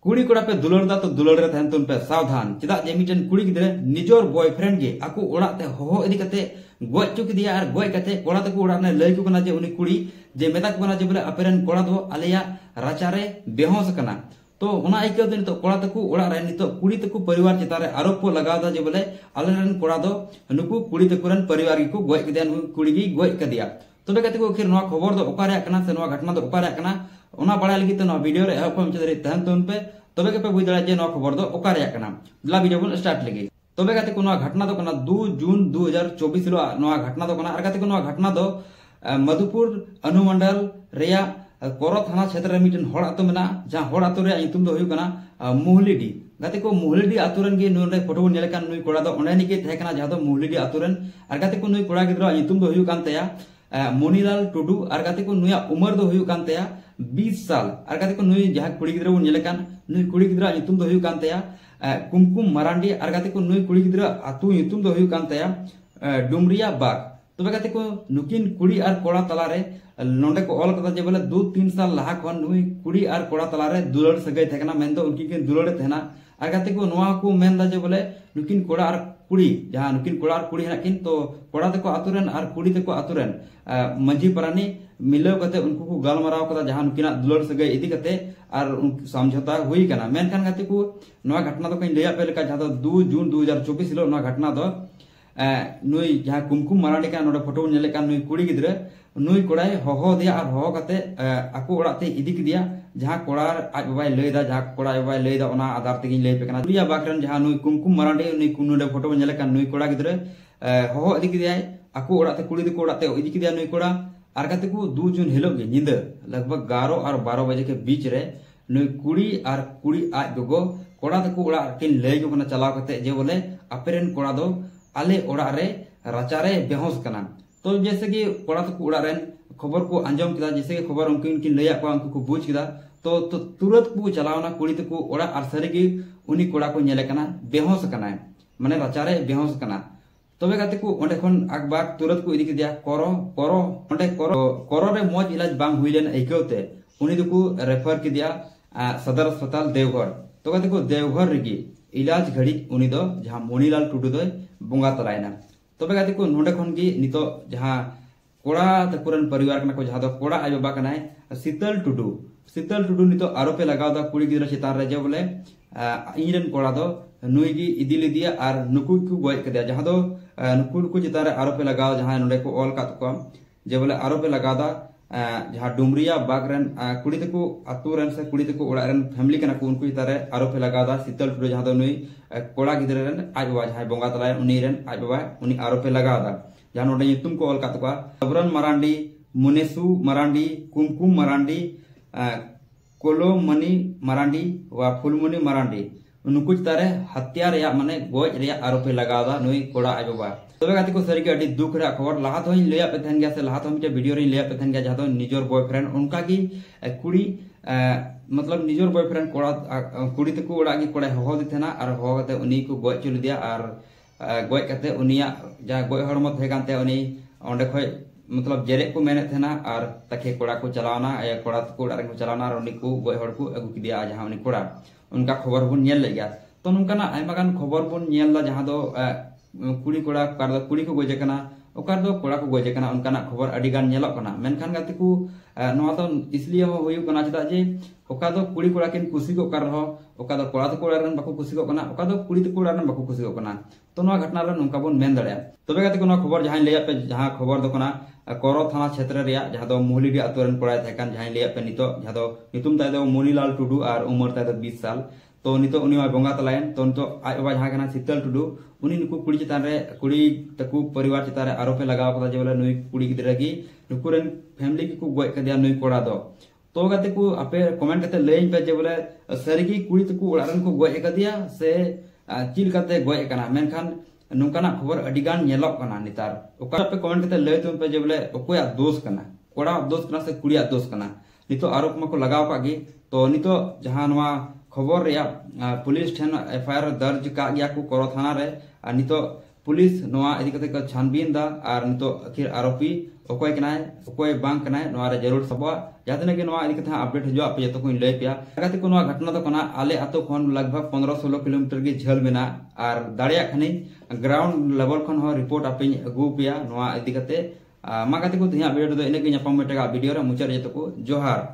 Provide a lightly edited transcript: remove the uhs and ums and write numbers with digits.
कुड़ी कोड़ा पे दुलड़ दा तो दुलड़ रे तहन तुम पे सावधान चेदा जे मिटन कुड़ी गिदरे निजोर बॉयफ्रेंड गे आकु ओड़ा ते होहो इदी कते गोय चुक दिया और गोय कते कोड़ा तको ओड़ा ने लई को कना जे उनी कुड़ी जे मेता को कना जे बोले अपेरन कोड़ा दो आलेया राचारे बेहोस कना तो उना आइके दिन तो कोड़ा तको ओड़ा रे नितो कुड़ी तको परिवार चितारे आरोप को लगाव दा जे बोले आलेरन कोड़ा दो नुकु कुड़ी तकोरन परिवार को गोय कदिया कुड़ी गी गोय कदिया तबे कते को खिर नवा खबर दो ओकारे कना से नवा घटना दो ओकारे कना ओना बड़ा लगी तो नवा वीडियो रे एहो को चदरे तहन तुम पे तबे के पे बुझ दड़ा जे नवा खबर दो ओकारे कना ला वीडियो बन स्टार्ट लगी तबे कते को नवा घटना दो कना 2 जून 2024 रो नवा घटना दो कना आर कते को नवा घटना दो मधुपुर अनुमंडल रेया कोरो थाना क्षेत्र रे मिटन होड़ आतो मेना जहां होड़ आतो रे nyutum दो हुयु कना मुहलीडी गते को मुहलीडी आतुरन गे नोरे फोटो बन नेले कान नुई कोड़ा दो ओने निके थे कना जहां दो मुहलीडी आतुरन आर गते को नुई कोड़ा गिद्रो nyutum दो हुयु कान तया मोनीलाल टुडू आर गते को नुया उमर दो हुयु कान तया 20 साल आर गते को नुई जहां कुड़ी गिद्रो बन नेले कान नुई कुड़ी गिद्रो nyutum दो हुयु कान तया कुमकुम मरांडी आर गते को नुई कुड़ी गिद्रो आतु nyutum दो हुयु कान तया डुमरिया बाग तबे गते को नुकिन कुड़ी आर कोड़ा तलारे नोंडे को ऑल कदा जे बोले 2-3 साल लहा खन नुई कुड़ी आर कोड़ा तलारे दुलड़ सगै थेकना मेन दो उनकी के दुलड़ थेना आर गते को नोआ को मेन दा जे बोले नुकिन कोड़ा आर कुड़ी जहां नुकिन कोड़ा आर कुड़ी हना किन तो कोड़ा तको आतुरन आर कुड़ी तको आतुरन मंजी परानी मिलाव कते उनको को गालमाराव कदा जहां नुकिना दुलड़ सगै इदी कते आर समझौता हुई कना मेन खान गते को नोआ घटना दो कइन लेया पे लेका जहां 2 जून 2024 हिलो नोआ घटना दो नुई जहां कुमकुम मरांडी का नोडे फोटो नेले का नुई कुड़ी गिद्रे नुई कोड़ाई होहो दिया और होहो कते आको ओड़ाते इदी किदिया जहां कोड़ार आज बाबाई लैदा जहां कोड़ा बाबाई लैदा ओना आधार तेगिन लೈ पेकना दुरिया बाकरन जहां नुई कुमकुम मरांडी नुई कुनोडे फोटो नेले का नुई कोड़ा गिद्रे होहो इदी किदिया आको ओड़ाते कुड़ी दको ओड़ाते इदी किदिया नुई कोड़ा आर कते को 2 जून हिलो गे निंद लगभग 11 और 12 बजे के बीच रे नुई कुड़ी और कुड़ी आज गोगो कोड़ा तको ओड़ा किन लೈ गो कना चलाव कते जे बोले अपेरन कोड़ा दो आले ओड़ा रे राचारे बेहोस कना तो जैसे कि कोड़ा तको ओड़ा रेन खबर को अंजम किदा जैसे कि खबर उनकिन लैया को उनको को बुझ किदा तो तुरंत को चलावना कुड़ी तको ओड़ा आर सरीगी उनी कोड़ा को नेले कना बेहोस कना माने राचारे बेहोस कना तबे गाते को ओंडे खन आगबाग तुरंत को इदी किदिया कोरो ओंडे कोरो रे मोज इलाज बांग हुइलेन एकेउते उनी दको रेफर किदिया सदर अस्पताल देवघर तो गाते को देवघर रेगी इलाज घड़ी उनी दो जहां मोनीलाल टुडू दो बोंगा तलायना तबे गाते को नोंडे खन गी नितो जहां कोड़ा तकुरन परिवार कना को जहां दो कोड़ा आय बाबा कनाय शीतल टुडू नितो आरोपे लगाव दा कुड़ी गिद्रा चितार रे जे बोले इनरन कोड़ा दो नुई गी इदी लिदिया आर नुकु को गोय कदिया जहां दो नुकु चितार रे आरोपे लगाव जहां नोंडे को ऑल कात को जे बोले आरोपे लगादा जहां डुमरिया बागरन कुड़ी तको आतुरन से कुड़ी तको ओड़ारन फैमिली कना को उनको इतारे आरोपे लगादा शीतल टुडू जहां दो नुई कोड़ा गिद्रन आज बाबा जहां बोंगा तलाय उनी रन आज बाबा उनी आरोपे लगादा जहां नोंडे nyutum को ऑल कात को सबरन मरांडी मुनेसु मरांडी कुमकुम मरांडी कोलोमणि मरांडी वा फुलमणि मरांडी उनको चितारे हत्या रे माने गोज रे आरोपे लगादा नुई कोड़ा आज बाबा तबे गाते को सरी के अडी दुख रे खबर लहा तो लैया पे थन गया से लहा तो मिटे वीडियो रे लैया पे थन गया जहां तो निजोर बॉयफ्रेंड उनका की कुड़ी मतलब निजोर बॉयफ्रेंड कोड़ा कुड़ी तको ओड़ा की कोड़ा होहो दिथेना और होहो कते उनी को गोज चुल दिया और गोज कते उनिया जा गोज हड़मो थे कानते उनी ओंडे खय मतलब जेरे को मेने थेना और तखे कोड़ा को चलावना कोड़ा को ओड़ा रे को चलावना और उनी को गोज हड़ को अगु किदिया जहां उनी कोड़ा उनका खबर बुन नेल ले गया तो नुनकाना आयमा गान खबर बुन नेल ला जहां दो कुड़ी कोड़ा कार दो कुड़ी को गोजे कना ओकार दो कोड़ा को गोजे कना उनकाना खबर अडी गान नेलो कना मेनखान गाते को नवा तो इसलिए हो होयु कना चदा जे ओका दो कुड़ी कोड़ा किन खुशी को कर रहो ओका दो कोड़ा तो कोड़ा रन बाको खुशी को कना ओका दो कुड़ी तो कोड़ा रन बाको खुशी को कना तो नवा घटना रे नुनका बोन मेन दड़या तबे गाते को नवा खबर जहां लैया पे जहां खबर दो कना कोरो थाना क्षेत्र रे जहां दो मुहलीडी आतुरन कोड़ा थेकान जहां लैया पे नितो जहां दो nyutum ताय दो मोनीलाल टुडू और उमर ताय दो 20 साल तो नितो उनी बोंगा तलायन तो नितो आज बाबा जहां कना शीतल टुडू उनी नुकु कुड़ी चितान रे कुड़ी तकु परिवार चितान रे आरोपे लगाव कदा जे बोले नुई कुड़ी गिद्रा की नुकुरन फैमिली की को गोय कदिया नुई कोड़ा दो तो गाते को आपे कमेंट कते लेइन पे जे बोले सरीगी कुड़ी तकु ओड़ारन को गोय कदिया से चिल कते गोय कना मेनखान नुकाना खबर अडिगान नेलो कना नितार ओका पे कमेंट कते लय तुम पे जे बोले ओकोया दोष कना कोड़ा दोष कना से कुड़िया दोष कना नितो आरोप मको लगाव कागी तो नितो जहां नवा खबर रे पुलिस ठेन एफआईआर दर्ज का गया को कोरो थाना रे नितो पुलिस नोआ इदी कते को छानबीन दा और नितो आखिर आरोपी ओकोय कनाय ओकोय बांग कनाय नोआ रे जरूर सबवा जातने के नोआ इदी कते अपडेट हजो आप जतो को लय पिया लगाते को नोआ घटना तो कना आले आतो खन लगभग 15-16 किलोमीटर की झेल मेना और दाड़िया खनी ग्राउंड लेवल खन हो रिपोर्ट आपे अगु पिया नोआ इदी कते मागाते को तिया वीडियो दो इने के ᱧᱟᱯᱟᱢ ᱢᱮᱴᱟᱜᱟ वीडियो रे मुचार जतो को जोहार।